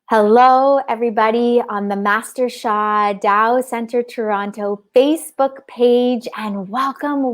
Hello, everybody on the Master Shah TaoCentreToronto Facebook page, and welcome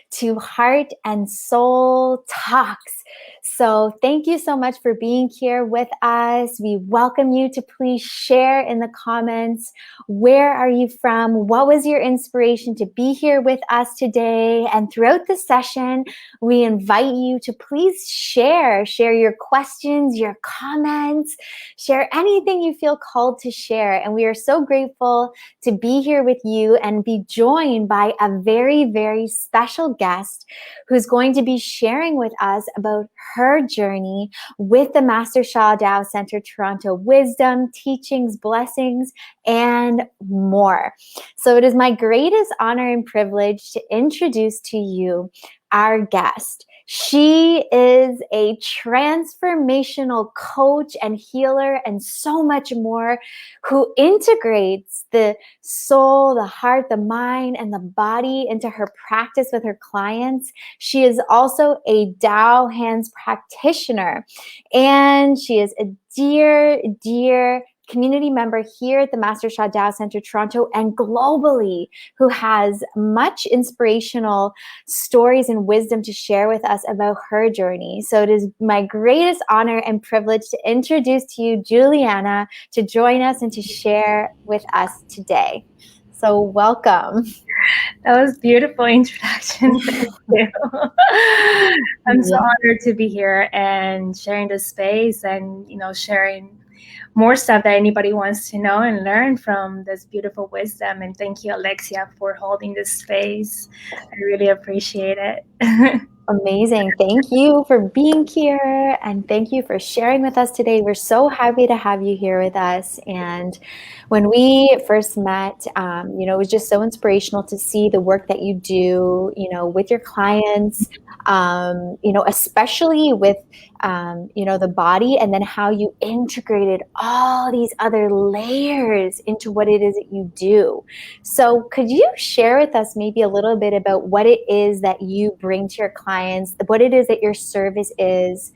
to Heart and Soul Talks. So thank you so much for being here with us. We welcome you to please share in the comments. Where are you from? What was your inspiration to be here with us today? And throughout the session, we invite you to please share your questions, your comments, share anything you feel called to share. And we are so grateful to be here with you and be joined by a very, very special guest who's going to be sharing with us about her journey with the Master Sha TaoCentreToronto wisdom, teachings, blessings, and more. So it is my greatest honor and privilege to introduce to you our guest. She is a transformational coach and healer and so much more, who integrates the soul, the heart, the mind, and the body into her practice with her clients. She is also a Tao hands practitioner, and she is a dear community member here at the Master Sha TaoCentreToronto and globally, who has much inspirational stories and wisdom to share with us about her journey. So it is my greatest honor and privilege to introduce to you Juliana to join us and to share with us today. So welcome. That was a beautiful introduction. Thank you. I'm so honored to be here and sharing this space and, sharing more stuff that anybody wants to know and learn from this beautiful wisdom. And thank you, Alexia, for holding this space. I really appreciate it. Amazing. Thank you for being here, and thank you for sharing with us today. We're so happy to have you here with us. And when we first met, it was just so inspirational to see the work that you do, with your clients, especially with, the body, and then how you integrated all these other layers into what it is that you do. So could you share with us maybe a little bit about what it is that you bring to your clients, what it is that your service is,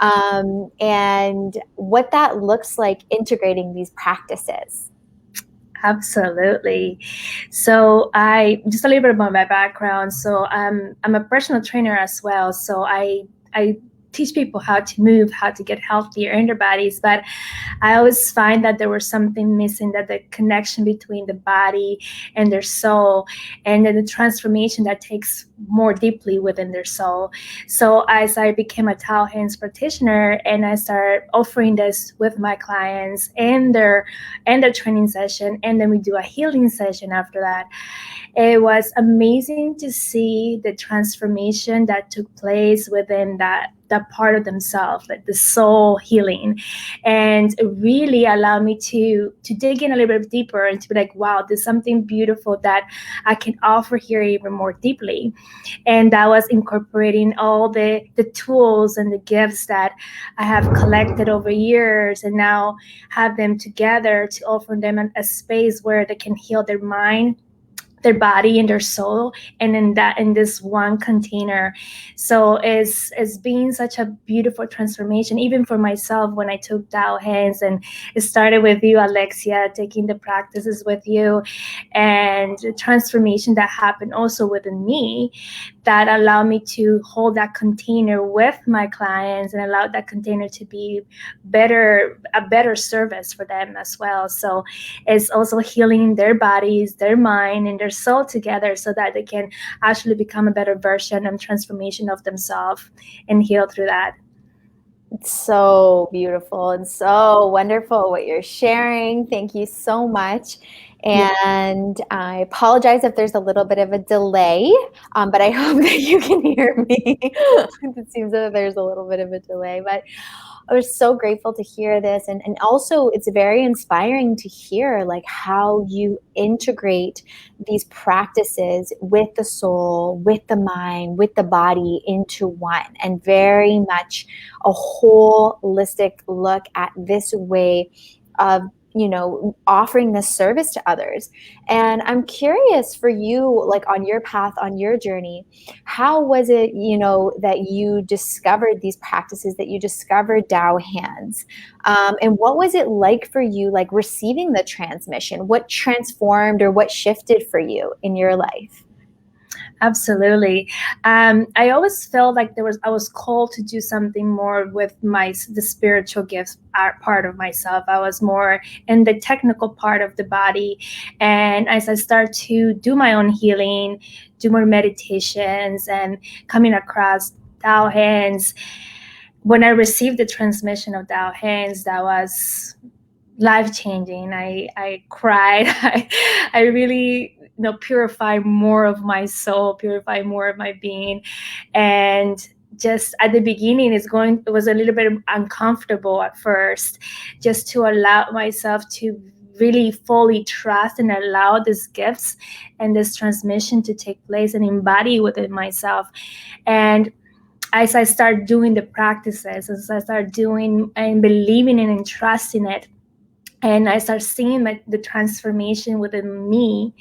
and what that looks like integrating these practices? Absolutely. So just a little bit about my background. So I'm a personal trainer as well. So I teach people how to move, how to get healthier in their bodies. But I always find that there was something missing, that the connection between the body and their soul, and then the transformation that takes more deeply within their soul. So as I became a Tao hands practitioner and I started offering this with my clients and their training session, and then we do a healing session after that, it was amazing to see the transformation that took place within that part of themselves, like the soul healing. And it really allowed me to dig in a little bit deeper and to be like, wow, there's something beautiful that I can offer here even more deeply. And that was incorporating all the tools and the gifts that I have collected over years, and now have them together to offer them a space where they can heal their mind, their body, and their soul, and in this one container. So it's been such a beautiful transformation, even for myself, when I took Tao hands, and it started with you, Alexia, taking the practices with you, and the transformation that happened also within me, that allowed me to hold that container with my clients and allow that container to be a better service for them as well. So it's also healing their bodies, their mind, and their soul together, so that they can actually become a better version and transformation of themselves and heal through that. It's so beautiful and so wonderful what you're sharing. Thank you so much. And I apologize if there's a little bit of a delay, but I hope that you can hear me. It seems that there's a little bit of a delay, but I was so grateful to hear this. And also it's very inspiring to hear like how you integrate these practices with the soul, with the mind, with the body into one, and very much a holistic look at this way of offering this service to others. And I'm curious for you, like on your path, on your journey, how was it, that you discovered these practices, that you discovered Tao hands? And what was it like for you, like receiving the transmission? What transformed or what shifted for you in your life? Absolutely. I always felt like I was called to do something more with the spiritual gifts part of myself. I was more in the technical part of the body. And as I start to do my own healing, do more meditations and coming across Tao hands, when I received the transmission of Tao hands, that was life-changing. I cried. I really purify more of my soul, purify more of my being. And just at the beginning, it was a little bit uncomfortable at first, just to allow myself to really fully trust and allow these gifts and this transmission to take place and embody within myself. And as I start doing the practices, as I start doing and believing in and trusting it, and I start seeing the transformation within me,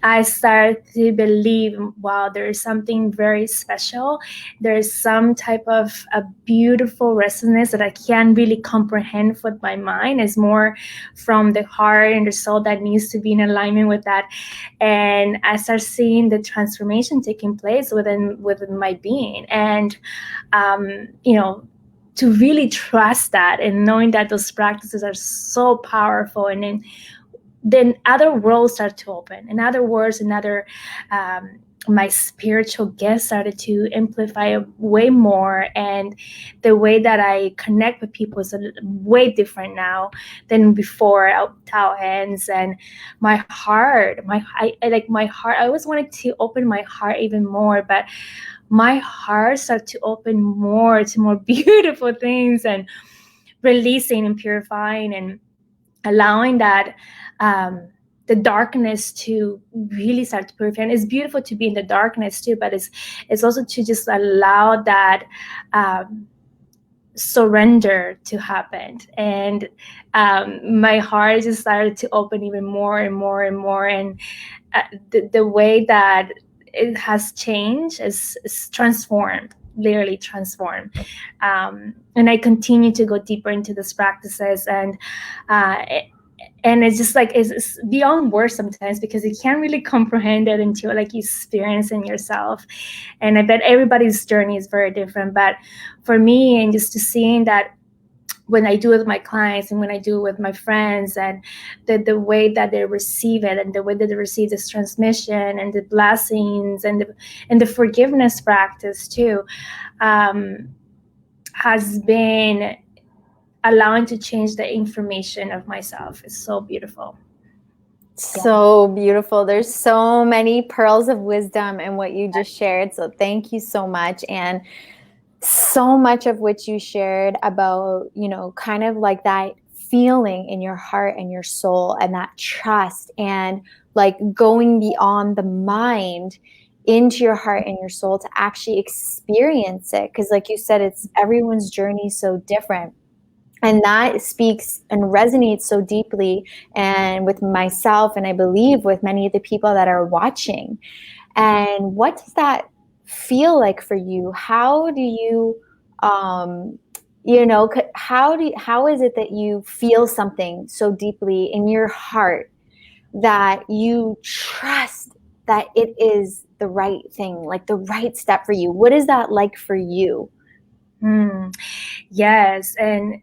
I start to believe, wow, there is something very special. There is some type of a beautiful resonance that I can't really comprehend with my mind. It's more from the heart and the soul that needs to be in alignment with that. And I start seeing the transformation taking place within my being. And, to really trust that and knowing that those practices are so powerful, and then other worlds start to open. In other words, my spiritual gifts started to amplify way more, and the way that I connect with people is way different now than before Tao hands. And my heart, I always wanted to open my heart even more, but my heart started to open more to more beautiful things, and releasing and purifying and allowing that the darkness to really start to purify. And it's beautiful to be in the darkness too, but it's also to just allow that surrender to happen. And my heart just started to open even more and more and more. And the way that it has changed is transformed, literally transformed. And I continue to go deeper into these practices, and it's just like it's beyond words sometimes, because you can't really comprehend it until like you experience it yourself. And I bet everybody's journey is very different, but for me, and just to seeing that when I do it with my clients and when I do it with my friends, and the way that they receive it, and the way that they receive this transmission and the blessings and the forgiveness practice too, has been allowing to change the information of myself. It's so beautiful. So beautiful. There's so many pearls of wisdom in what you just shared. So thank you so much. And so much of what you shared about, kind of like that feeling in your heart and your soul, and that trust, and like going beyond the mind into your heart and your soul to actually experience it. Because like you said, it's everyone's journey so different. And that speaks and resonates so deeply, and with myself, and I believe with many of the people that are watching. And what does that feel like for you? How do you, how is it that you feel something so deeply in your heart that you trust that it is the right thing, like the right step for you? What is that like for you? Yes. And,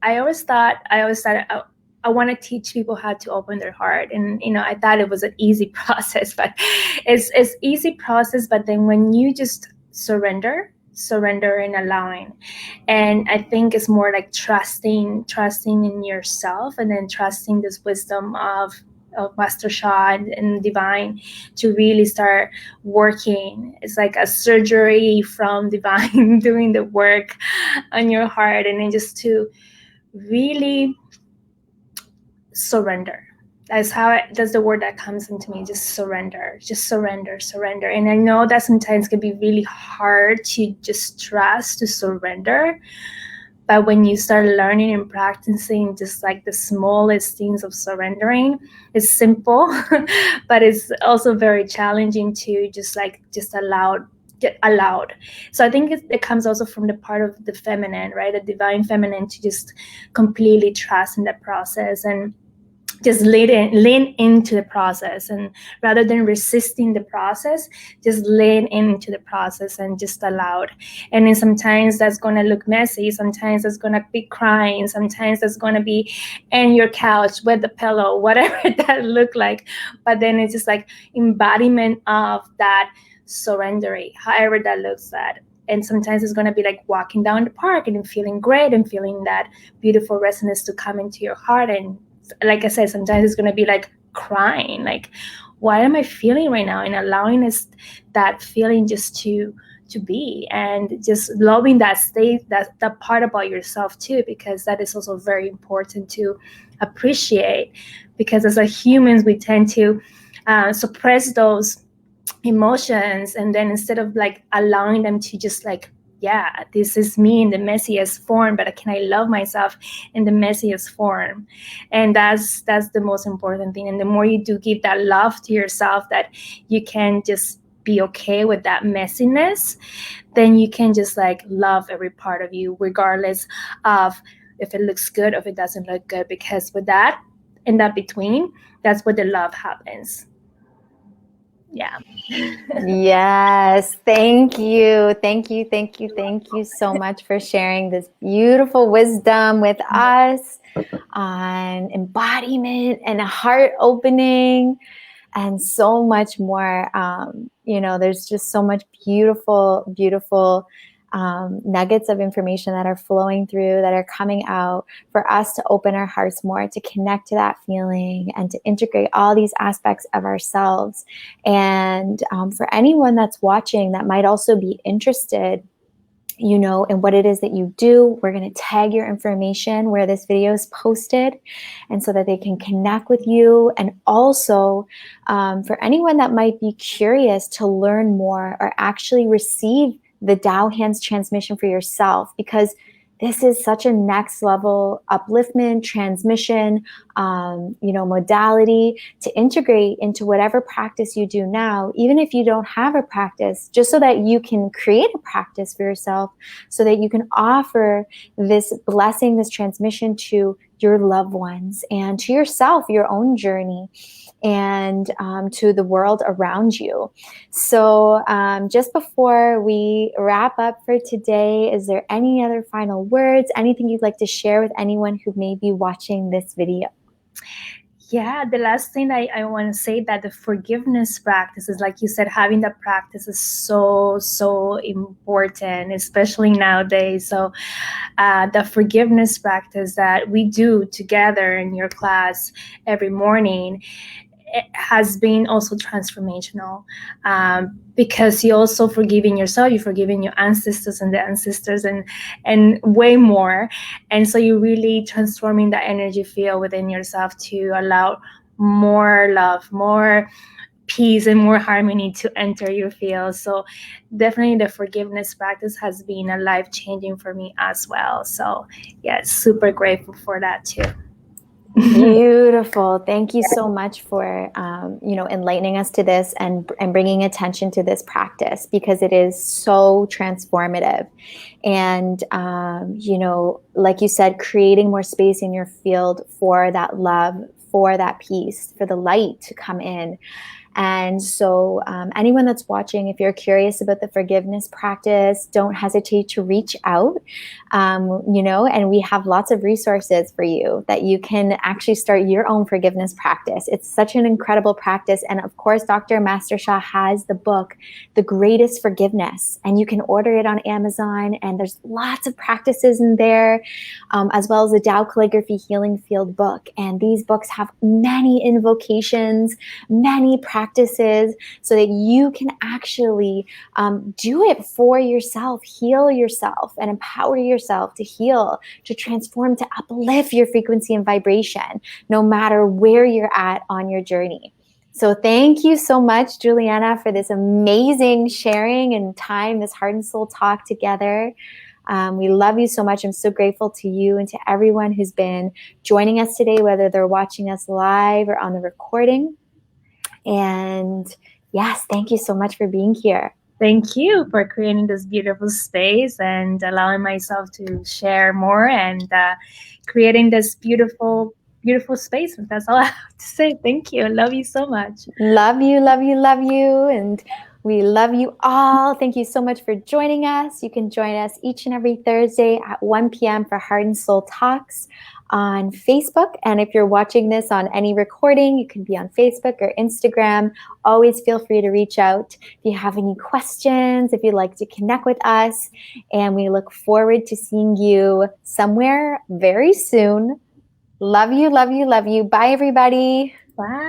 I always thought I want to teach people how to open their heart. And, I thought it was an easy process, but it's easy process. But then when you just surrender and allowing, and I think it's more like trusting in yourself, and then trusting this wisdom of Master Sha and Divine to really start working. It's like a surgery from Divine doing the work on your heart, and then just to really surrender. That's the word that comes into me. Just surrender. And I know that sometimes can be really hard to just trust, to surrender, But when you start learning and practicing just like the smallest things of surrendering, it's simple, but it's also very challenging to just get allowed. So I think it comes also from the part of the feminine, right? The divine feminine, to just completely trust in the process and just lean into the process, and rather than resisting the process, just lean into the process and just allow it. And then sometimes that's going to look messy, sometimes that's going to be crying, sometimes that's going to be in your couch with the pillow, whatever that look like. But then it's just like embodiment of that surrendering, however that looks like. And sometimes it's going to be like walking down the park and feeling great and feeling that beautiful resonance to come into your heart. And like I said, sometimes it's going to be like crying, like, what am I feeling right now? And allowing us that feeling just to be, and just loving that state, that part about yourself too, because that is also very important to appreciate. Because as a humans, we tend to suppress those emotions, and then instead of like allowing them to just like, yeah, this is me in the messiest form, but can I love myself in the messiest form? And that's the most important thing. And the more you do give that love to yourself, that you can just be okay with that messiness, then you can just like love every part of you, regardless of if it looks good or if it doesn't look good. Because with that, in that between, that's where the love happens. Yeah. Yes, thank you. Thank you, thank you, thank you so much for sharing this beautiful wisdom with us on embodiment and heart opening and so much more. There's just so much beautiful, beautiful nuggets of information that are flowing through, that are coming out for us to open our hearts more, to connect to that feeling and to integrate all these aspects of ourselves. And for anyone that's watching that might also be interested, in what it is that you do, we're going to tag your information where this video is posted, and so that they can connect with you. And also for anyone that might be curious to learn more or actually receive the Tao Hands transmission for yourself, because this is such a next level upliftment, transmission, modality to integrate into whatever practice you do now, even if you don't have a practice, just so that you can create a practice for yourself, so that you can offer this blessing, this transmission to your loved ones and to yourself, your own journey, and to the world around you. So just before we wrap up for today, is there any other final words, anything you'd like to share with anyone who may be watching this video? Yeah, the last thing I want to say, that the forgiveness practice is, like you said, having that practice is so, so important, especially nowadays. So the forgiveness practice that we do together in your class every morning, it has been also transformational, because you're also forgiving yourself, you're forgiving your ancestors and the ancestors, and way more. And so you're really transforming that energy field within yourself to allow more love, more peace, and more harmony to enter your field. So definitely the forgiveness practice has been a life-changing for me as well. So yeah, super grateful for that too. Beautiful. Thank you so much for, enlightening us to this and bringing attention to this practice, because it is so transformative. And, like you said, creating more space in your field for that love, for that peace, for the light to come in. And so anyone that's watching, if you're curious about the forgiveness practice, don't hesitate to reach out, and we have lots of resources for you that you can actually start your own forgiveness practice. It's such an incredible practice. And of course, Dr. Master Sha has the book, The Greatest Forgiveness, and you can order it on Amazon. And there's lots of practices in there, as well as the Tao Calligraphy Healing Field book. And these books have many invocations, many practices, so that you can actually do it for yourself, heal yourself, and empower yourself to heal, to transform, to uplift your frequency and vibration, no matter where you're at on your journey. So thank you so much, Juliana, for this amazing sharing and time, this heart and soul talk together. We love you so much. I'm so grateful to you and to everyone who's been joining us today, whether they're watching us live or on the recording. And yes, thank you so much for being here. Thank you for creating this beautiful space and allowing myself to share more and creating this beautiful space. That's all I have to say. Thank you. I love you so much. Love you, love you, love you. And we love you all. Thank you so much for joining us. You can join us each and every Thursday at 1 p.m. for Heart and Soul Talks on Facebook. And if you're watching this on any recording, you can be on Facebook or Instagram. Always feel free to reach out if you have any questions, if you'd like to connect with us. And we look forward to seeing you somewhere very soon. Love you, love you, love you. Bye, everybody. Bye.